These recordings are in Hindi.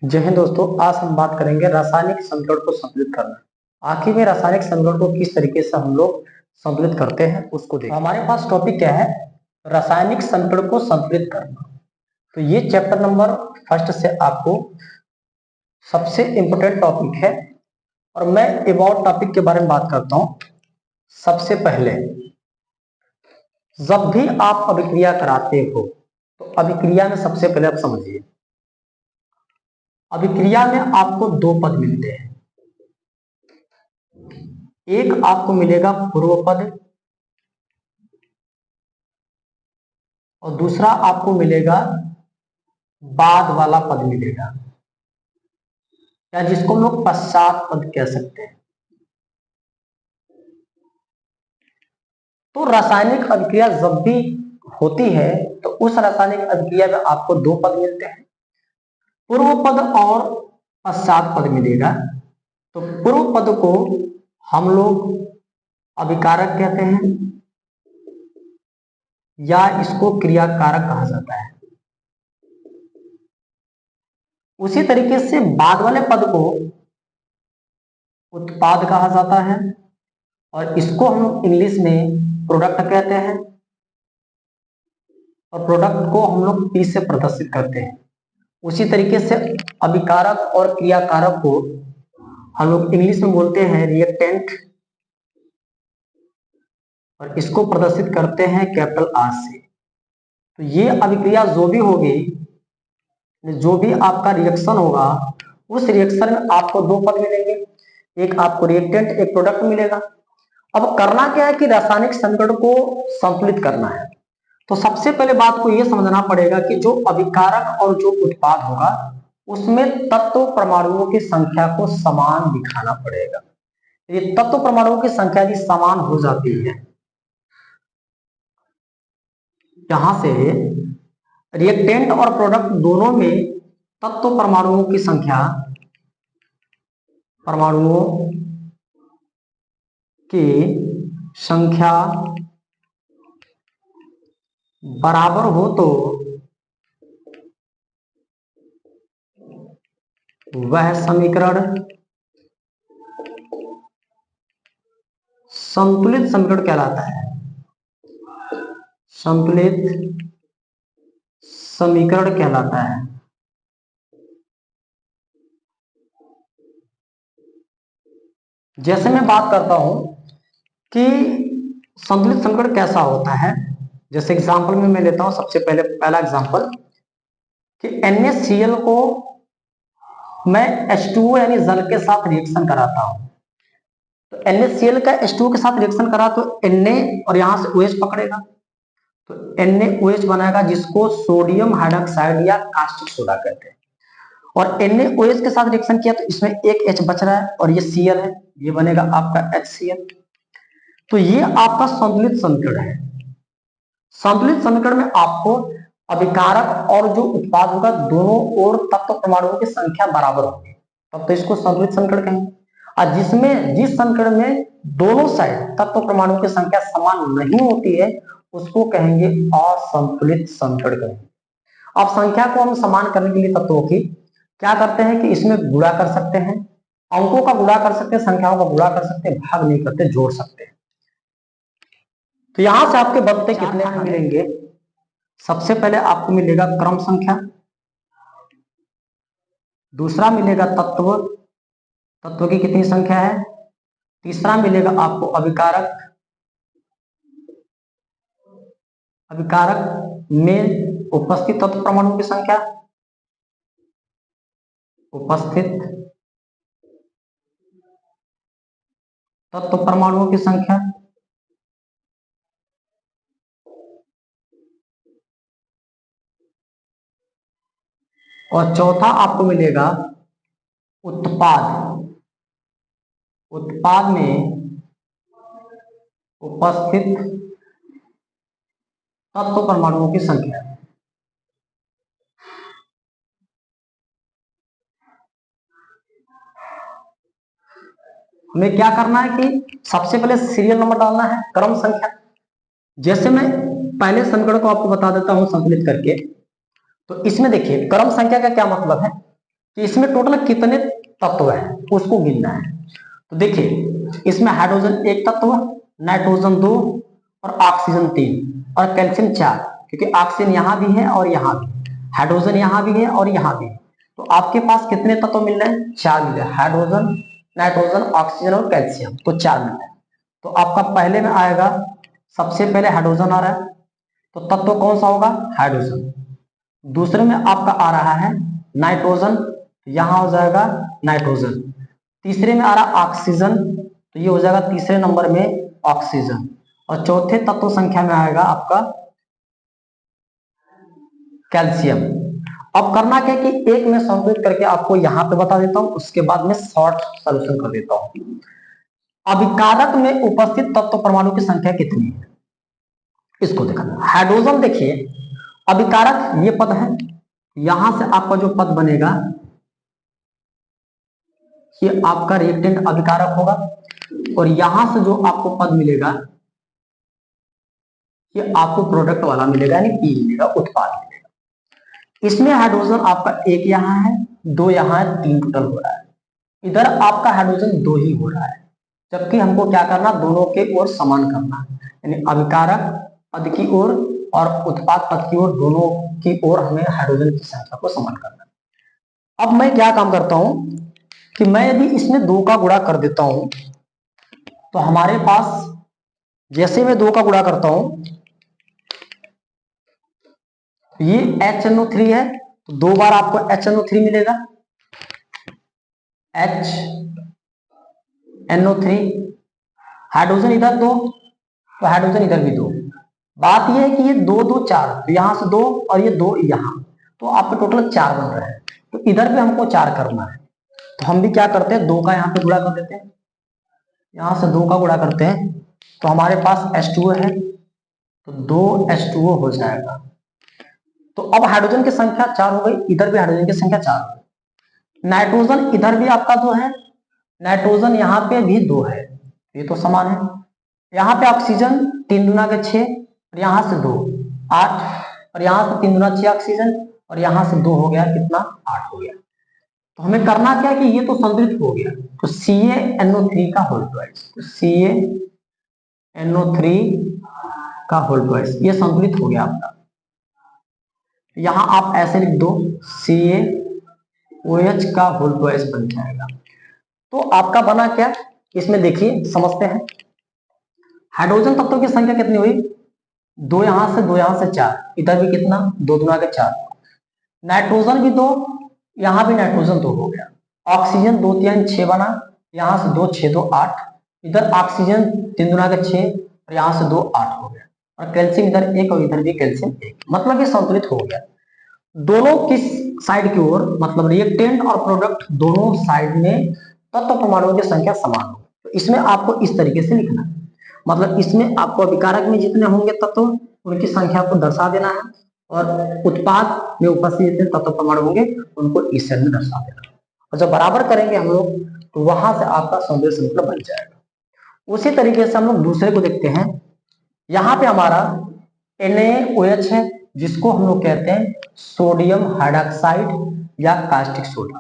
जय हिंद दोस्तों, आज हम बात करेंगे रासायनिक संतुलन को संतुलित करना। आखिर में रासायनिक संतुलन को किस तरीके से हम लोग संतुलित करते हैं उसको देखें। हमारे पास टॉपिक क्या है? रासायनिक संतुलन को संतुलित करना। तो ये चैप्टर नंबर फर्स्ट से आपको सबसे इंपोर्टेंट टॉपिक है और मैं अबाउट टॉपिक के बारे में बात करता हूं। सबसे पहले जब भी आप अभिक्रिया कराते हो तो अभिक्रिया में सबसे पहले आप समझिए, अभिक्रिया में आपको दो पद मिलते हैं। एक आपको मिलेगा पूर्व पद और दूसरा आपको मिलेगा बाद वाला पद मिलेगा, या जिसको हम लोग पश्चात पद कह सकते हैं। तो रासायनिक अभिक्रिया जब भी होती है तो उस रासायनिक अभिक्रिया में आपको दो पद मिलते हैं, पूर्व पद और पश्चात पद मिलेगा। तो पूर्व पद को हम लोग अभिकारक कहते हैं या इसको क्रियाकारक कहा जाता है। उसी तरीके से बाद वाले पद को उत्पाद कहा जाता है और इसको हम लोग इंग्लिश में प्रोडक्ट कहते हैं और प्रोडक्ट को हम लोग पी से प्रदर्शित करते हैं। उसी तरीके से अभिकारक और क्रियाकारक को हम लोग इंग्लिश में बोलते हैं रिएक्टेंट और इसको प्रदर्शित करते हैं कैपिटल आर से। तो ये अभिक्रिया जो भी होगी, जो भी आपका रिएक्शन होगा, उस रिएक्शन में आपको दो पद मिलेंगे, एक आपको रिएक्टेंट, एक प्रोडक्ट मिलेगा। अब करना क्या है कि रासायनिक संतुलन को संतुलित करना है। तो सबसे पहले बात को यह समझना पड़ेगा कि जो अभिकारक और जो उत्पाद होगा उसमें तत्व परमाणुओं की संख्या को समान दिखाना पड़ेगा। ये तत्व परमाणुओं की संख्या यदि समान हो जाती है, यहां से रिएक्टेंट और प्रोडक्ट दोनों में तत्व परमाणुओं की संख्या, परमाणुओं की संख्या बराबर हो तो वह समीकरण संतुलित समीकरण कहलाता है। संतुलित समीकरण कहलाता है। जैसे मैं बात करता हूं कि संतुलित समीकरण कैसा होता है, जैसे एग्जांपल में मैं लेता हूं। सबसे पहले पहला एग्जांपल कि NaCl को मैं H2O यानी जल के साथ रिएक्शन कराता हूं। तो NaCl का H2O के साथ रिएक्शन करा तो Na और यहां से OH पकड़ेगा तो NaOH बनाएगा, जिसको सोडियम हाइड्रोक्साइड या कास्टिक सोडा कहते हैं। और NaOH के साथ रिएक्शन किया तो इसमें एक H बच रहा है और ये Cl है, ये बनेगा आपका HCl। तो ये आपका संतुलित समीकरण है। संतुलित समीकरण में आपको अभिकारक और जो उत्पाद होगा दोनों ओर तत्व परमाणुओं की संख्या बराबर होगी, तब तो इसको संतुलित समीकरण कहेंगे। और जिस समीकरण में दोनों साइड तत्व परमाणुओं की संख्या समान नहीं होती है उसको कहेंगे असंतुलित समीकरण कहेंगे। अब संख्या को हम समान करने के लिए तत्वों की क्या करते हैं कि इसमें गुणा कर सकते हैं, अंकों का गुणा कर सकते हैं, संख्याओं का गुणा कर सकते हैं, भाग नहीं करते, जोड़ सकते हैं। तो यहां से आपके बनते कितने मिलेंगे? सबसे पहले आपको मिलेगा क्रम संख्या, दूसरा मिलेगा तत्व, तत्व की कितनी संख्या है, तीसरा मिलेगा आपको अभिकारक, अभिकारक में उपस्थित तत्व परमाणुओं की संख्या, उपस्थित तत्व परमाणुओं की संख्या, और चौथा आपको मिलेगा उत्पाद, उत्पाद में उपस्थित तत्व परमाणुओं की संख्या। हमें क्या करना है कि सबसे पहले सीरियल नंबर डालना है, क्रम संख्या। जैसे मैं पहले समीकरण को आपको बता देता हूं संतुलित करके। तो इसमें देखिए क्रम संख्या का क्या मतलब है कि इसमें टोटल कितने तत्व हैं उसको गिनना है। तो देखिए इसमें हाइड्रोजन एक तत्व, नाइट्रोजन 2 और ऑक्सीजन 3 और कैल्शियम 4, क्योंकि ऑक्सीजन यहाँ भी है और यहाँ भी, हाइड्रोजन यहाँ भी है और यहाँ भी। तो आपके पास कितने तत्व मिल रहे हैं? 4 मिल रहे हैं, हाइड्रोजन, नाइट्रोजन, ऑक्सीजन और कैल्शियम, तो 4 मिल रहे हैं। तो आपका पहले में आएगा, सबसे पहले हाइड्रोजन आ रहा है, तो तत्व कौन सा होगा? हाइड्रोजन। दूसरे में आपका आ रहा है नाइट्रोजन, यहां हो जाएगा नाइट्रोजन। तीसरे में आ रहा ऑक्सीजन, तो ये हो जाएगा तीसरे नंबर में ऑक्सीजन। और चौथे तत्व संख्या में आएगा आपका कैल्शियम। अब करना क्या कि एक में संतुलित करके आपको यहां पे बता देता हूं, उसके बाद में शॉर्ट सॉल्यूशन कर देता हूं। अभिकारक में उपस्थित तत्व परमाणु की संख्या कितनी है इसको देखना। हाइड्रोजन देखिए अभिकारक ये पद है, यहां से आपका जो पद बनेगा ये आपका रिएक्टेंट अभिकारक होगा, और यहां से जो आपको पद मिलेगा ये आपको प्रोडक्ट वाला मिलेगा, यानी पी मिलेगा, उत्पाद मिलेगा। इसमें हाइड्रोजन आपका एक यहां है, 2 यहां है, 3 टोटल हो रहा है। इधर आपका हाइड्रोजन 2 ही हो रहा है, जबकि हमको क्या करना, दोनों के ओर समान करना, यानी अभिकारक पद की ओर और उत्पाद पद की ओर, दोनों की ओर हमें हाइड्रोजन की संख्या को समान करना। अब मैं क्या काम करता हूं कि मैं यदि इसमें 2 का गुणा कर देता हूं, तो हमारे पास जैसे मैं 2 का गुणा करता हूं, ये HNO3 है, तो 2 बार आपको HNO3 मिलेगा, HNO3। हाइड्रोजन इधर 2, तो हाइड्रोजन इधर भी 2। बात यह है कि ये 2 2 4, तो यहां से 2 और ये 2 यहां, तो आपके टोटल 4 बन रहे हैं। तो इधर भी हमको 4 करना है, तो हम भी क्या करते हैं, 2 का यहाँ पे गुणा कर देते हैं, यहां से 2 का गुणा करते हैं, तो हमारे पास H2O है, तो 2 H2O हो जाएगा। तो अब हाइड्रोजन की संख्या 4 हो गई, इधर भी हाइड्रोजन की संख्या 4 हो गई। नाइट्रोजन इधर भी आपका 2 है, नाइट्रोजन यहाँ पे भी 2 है, ये तो समान है। यहाँ पे ऑक्सीजन 3 दूना के 6, और यहाँ से 2 8, और यहाँ से 3 दूना 6 ऑक्सीजन, और यहाँ से 2 हो गया, कितना, 8 हो गया। तो हमें करना क्या कि ये तो संतुलित हो गया, तो CaNO3 का होल ट्वाइस, तो CaNO3 का होल ट्वाइस ये संतुलित हो गया आपका। यहां आप ऐसे लिख दो, CaOH का होल ट्वाइस बन जाएगा। तो आपका बना क्या, इसमें देखिए समझते हैं। हाइड्रोजन तत्वों की संख्या कितनी हुई, 2 यहां से 2 यहां से 4, इधर भी कितना, 2 दूना के 4। नाइट्रोजन भी 2, यहां भी नाइट्रोजन 2 हो गया। ऑक्सीजन 2 3 6 बना, यहां से 2 6 2 8, इधर ऑक्सीजन 3 दूना के 6, और यहां से 2 8 हो गया। और कैल्शियम इधर 1 और इधर भी कैल्शियम 1, मतलब ये संतुलित हो गया। दोनों किस साइड की ओर, मतलब रिएक्टेंट और प्रोडक्ट दोनों साइड में तत्व परमाणुओं की संख्या समान हो। तो इसमें आपको इस तरीके से लिखना है, मतलब इसमें आपको अभिकारक में जितने होंगे तत्व उनकी संख्या को दर्शा देना है, और उत्पाद में उपस्थित जितने तत्व परमाणु होंगे उनको इस साइड में दर्शा देना है। और जब बराबर करेंगे हम लोग, तो वहां से आपका सौंदर्य संतुलन बन जाएगा। उसी तरीके से हम लोग दूसरे को देखते हैं। यहाँ पे हमारा NaOH है, जिसको हम लोग कहते हैं सोडियम हाइड्रोक्साइड या कास्टिक सोडा।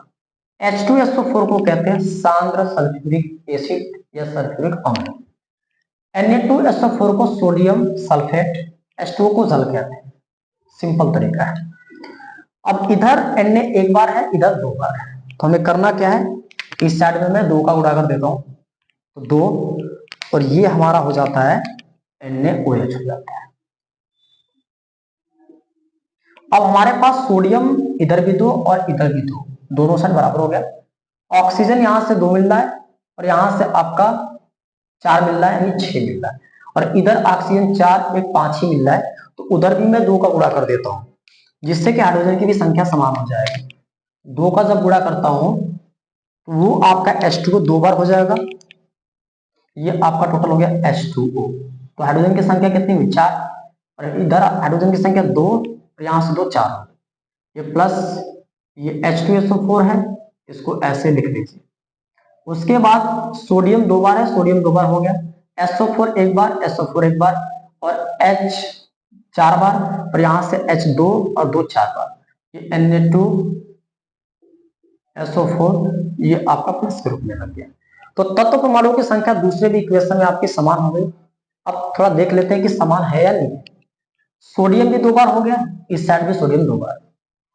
H2SO4 को कहते हैं सांद्र सल्फ्यूरिक एसिड या सल्फ्यूरिक अम्ल। Na2SO4 को सोडियम सल्फेट, H2O को जल कहते हैं। सिंपल तरीका है। अब इधर Na एक बार है, इधर 2 बार है, तो हमें करना क्या है, इस साइड में मैं 2 का गुणा कर देता हूं, तो 2, और ये हमारा हो जाता है NaOH हो जाता है। अब हमारे पास सोडियम इधर भी 2 और इधर भी 2, दोनों साइड बराबर हो गया। ऑक्सीजन यहां से 2 मिल रहा है, और यहां से आपका 4 मिल रहा है, यानी 6 मिल रहा है, और इधर ऑक्सीजन 4 एक 5 ही मिल रहा है, तो उधर भी मैं 2 का गुणा कर देता हूं, जिससे कि हाइड्रोजन की भी संख्या समान हो जाएगी। 2 का जब गुणा करता हूं तो वो आपका H2O 2 बार हो जाएगा, ये आपका टोटल हो गया H2O। तो हाइड्रोजन की संख्या कितनी हुई, 4, और इधर हाइड्रोजन की संख्या 2, और यहां से 2 4, ये प्लस ये H2SO4 है, इसको ऐसे लिख लीजिए। उसके बाद सोडियम 2 बार है, सोडियम 2 बार हो गया, SO4 एक बार, SO4 एक बार, और H 4 बार, और यहां से H2 और 2 4 बार, ये Na2 SO4 ये आपका प्लस के रूप में लग गया। तो तत्व परमाणुओं की संख्या दूसरे भी इक्वेशन में आपकी समान हो गई। अब थोड़ा देख लेते हैं कि समान है या नहीं। सोडियम भी 2 बार हो गया, इस साइड भी सोडियम 2 बार,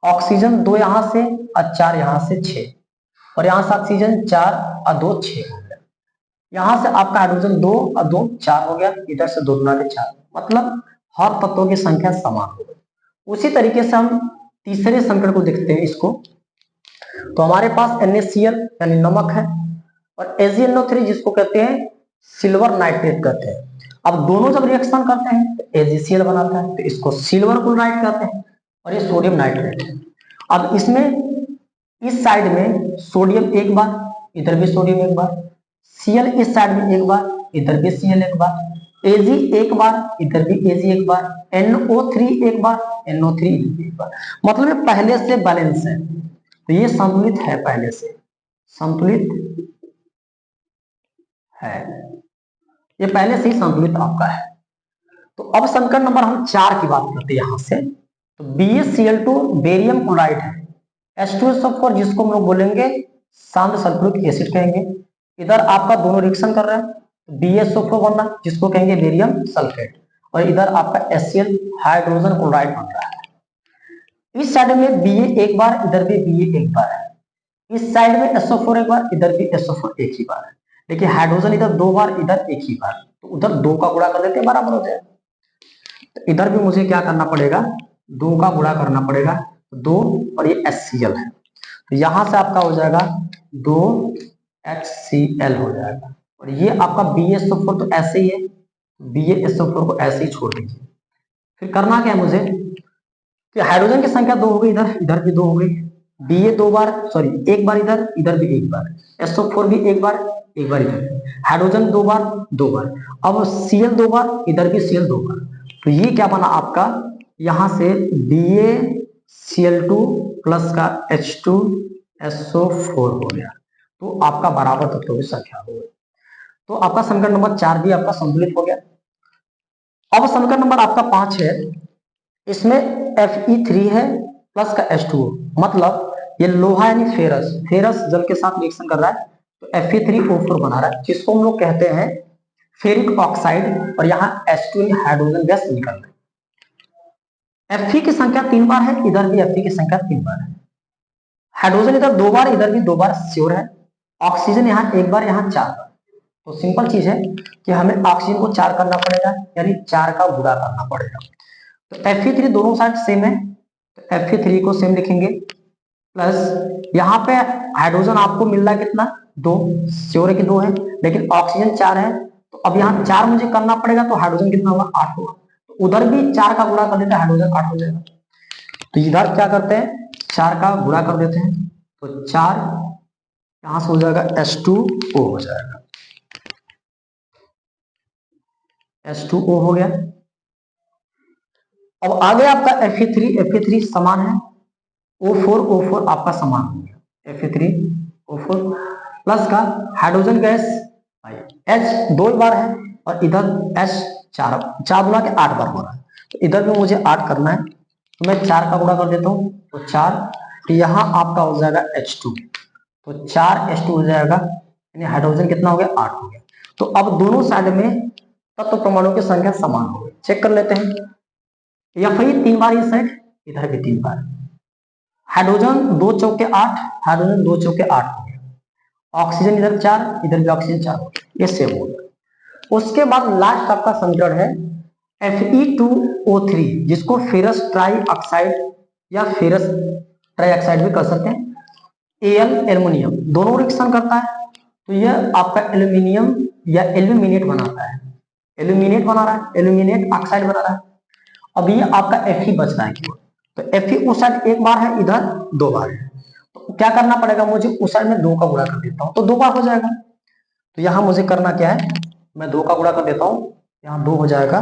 ऑक्सीजन 2 यहां से और 4 यहां से 6, और यहां से ऑक्सीजन 4 और 2 6 हो गया। यहां से आपका हाइड्रोजन 2 और 2 4 हो गया, इधर से 2 गुना के 4, मतलब हर तत्वों की संख्या समान हो गई। उसी तरीके से हम तीसरे समीकरण को देखते हैं इसको। तो हमारे पास NaCl यानी नमक है, और AgNO3 जिसको कहते हैं सिल्वर नाइट्रेट कहते हैं। अब दोनों जब रिएक्शन करते हैं तो AgCl बनाता है, तो इसको सिल्वर क्लोराइड कहते हैं, और ये सोडियम नाइट्रेट है। अब इसमें इस साइड में सोडियम एक बार, इधर भी सोडियम एक बार, Cl इस साइड में एक बार, इधर भी Cl एक बार, Ag एक बार, इधर भी Ag एक बार, NO3 एक बार, NO3 एक बार, मतलब ये पहले से बैलेंस है, तो ये संतुलित है, पहले से संतुलित है, ये पहले से ही संतुलित आपका है। तो अब समीकरण नंबर हम 4 की बात करते हैं यहां से। तो BaCl2 बेरियम क्लोराइड है, H2SO4 जिसको हम लोग बोलेंगे शांत सल्फ्यूरिक एसिड कहेंगे। इधर आपका दोनों रिएक्शन कर रहे हैं, तो BaSO4 बन रहा है जिसको कहेंगे बेरियम सल्फेट, और इधर आपका HCl हाइड्रोजन क्लोराइड बन रहा है। इस साइड में Ba एक बार, इधर भी Ba एक बार है, इस साइड में SO4 एक बार, इधर भी SO4 एक ही बार है, लेकिन हाइड्रोजन इधर 2 बार, इधर एक ही बार, तो उधर 2 का गुणा कर देते हैं, बराबर हो जाएगा। तो इधर भी मुझे क्या करना पड़ेगा, 2 का गुणा करना पड़ेगा, 2, और ये HCl है, तो यहां से आपका हो जाएगा 2 HCl हो जाएगा, और ये आपका BaSO4 तो ऐसे ही है, BaSO4 को ऐसे ही छोड़ दीजिए। फिर करना क्या है मुझे कि हाइड्रोजन की संख्या 2 हो गई, इधर इधर भी 2 हो गई, Ba 2 बार, सॉरी एक बार, इधर इधर भी एक बार, SO4 भी एक बार इधर, हाइड्रोजन 2 बार 2 बार, अब Cl 2 बार, इधर भी Cl 2 बार, तो ये क्या बना आपका, यहां से BaCl2 प्लस का H2SO4 हो गया, तो आपका बराबर तत्वों की संख्या हो गई। तो आपका समीकरण नंबर 4 भी आपका संतुलित हो गया। अब समीकरण नंबर आपका 5 है, इसमें Fe3 है प्लस का H2O, मतलब ये लोहा यानी फेरस, फेरस जल के साथ रिएक्शन कर रहा है, तो Fe3O4 बना रहा है, जिसको हम लोग कहते हैं फेरिक ऑक्साइड, और यहाँ H2 हाइड्रोजन गैस निकल रहा है। Fe की संख्या 3 बार है, इधर भी Fe की संख्या 3 बार है, हाइड्रोजन इधर 2 बार, इधर भी 2 बार श्योर है, ऑक्सीजन यहाँ 1 बार, यहाँ 4 बार, तो सिंपल चीज है कि हमें ऑक्सीजन को 4 करना पड़ेगा, यानी 4 का गुणा करना पड़ेगा। तो Fe3 दोनों साइड सेम है, तो Fe3 को सेम लिखेंगे, प्लस यहाँ पे हाइड्रोजन आपको मिल रहा है कितना, 2, श्योर है कि 2 है, लेकिन ऑक्सीजन 4 है, तो अब यहाँ 4 मुझे करना पड़ेगा, तो हाइड्रोजन कितना होगा, 8 होगा, तो उधर भी 4 का गुणा कर देते हैं, हाइड्रोजन 8 हो जाएगा। तो इधर क्या करते हैं, 4 का गुणा कर देते हैं, तो 4 यहां से हो जाएगा H2O हो जाएगा, H2O हो गया। अब आगे आपका Fe3 समान है, O4 आपका समान हो गया, Fe3O4 प्लस का हाइड्रोजन गैस H 2 बार है, और इधर H 4 गुणा के 8 बार हो रहा है, तो इधर भी मुझे 8 करना है, तो मैं 4 का गुणा कर देता हूँ, तो 4, तो यहाँ आपका हो जाएगा H2, तो 4H2 हो जाएगा, यानी हाइड्रोजन कितना हो गया, 8 हो गया। तो अब दोनों साइड में तत्व परमाणुओं की संख्या समान हो गई, चेक कर लेते हैं। Fe 3 बार इस साइड, इधर भी 3 बार, हाइड्रोजन 2 चौके 8, हाइड्रोजन 2 चौके 8 हो गया, ऑक्सीजन इधर 4, इधर भी ऑक्सीजन 4 हो गया, ये सेम हो गया। उसके बाद लास्ट आपका समीकरण है Fe2O3, जिसको फेरस ट्राई ऑक्साइड या फेरस ट्राई ऑक्साइड भी कर सकते हैं, Al एल्युमिनियम दोनों रिएक्शन करता है, तो यह आपका एल्यूमिनियम या एल्यूमिनेट बनाता है, एल्यूमिनेट बना रहा है, एल्यूमिनेट ऑक्साइड बना रहा है। अब ये आपका Fe बच रहा है केवल, तो Fe उस साइड 1 बार है, इधर 2 बार है, तो क्या करना पड़ेगा मुझे, उस साइड में 2 का गुणा कर देता हूं, तो 2 बार हो जाएगा। तो यहां मुझे करना क्या है, मैं 2 का गुणा कर देता हूं, यहाँ 2 हो जाएगा,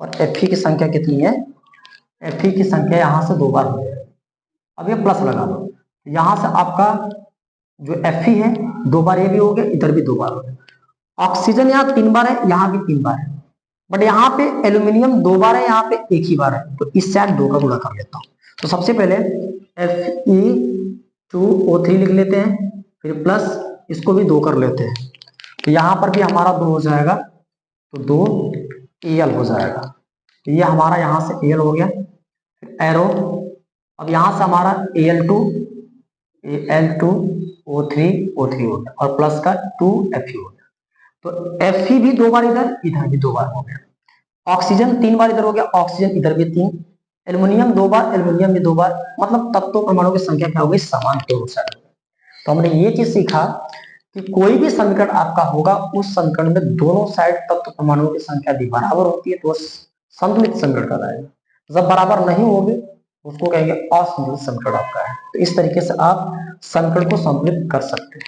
और Fe की संख्या कितनी है, Fe की संख्या यहां से 2 बार हो जाएगी। अब ये प्लस लगा दो, यहां से आपका जो Fe है 2 बार, ये भी हो गया, इधर भी 2 बार हो गया। ऑक्सीजन यहाँ 3 बार है, यहाँ भी 3 बार है, बट यहाँ पे एल्यूमिनियम 2 बार है, यहाँ पे 1 ही बार है, तो इस साइड 2 का गुणा कर लेता हूं। तो सबसे पहले Fe 2O3 लिख लेते हैं, फिर प्लस इसको भी 2 कर लेते हैं, तो यहाँ पर भी हमारा 2 हो जाएगा, तो 2Al हो जाएगा। तो ये हमारा यहाँ से Al हो गया, एरो, अब यहाँ से हमारा Al2O3 हो गया और प्लस का 2Fe हो गया। तो Fe भी 2 बार इधर भी 2 बार हो गया। ऑक्सीजन 3 बार इधर हो गया, ऑक्सीजन इधर भी 3, एल्युमिनियम 2 बार, एल्युमिनियम भी 2 बार, मतलब तत्वों परमाणु की संख्या क्या हो गई, समान दोनों साइड। तो हमने ये चीज सीखा कि कोई भी समीकरण आपका होगा, उस समीकरण में दोनों साइड तत्व परमाणुओं की संख्या भी बराबर होती है, तो संतुलित समीकरण कहलाएगा। जब बराबर नहीं होगी उसको कहेंगे असंतुलित समीकरण आपका है। तो इस तरीके से आप समीकरण को संतुलित कर सकते हैं।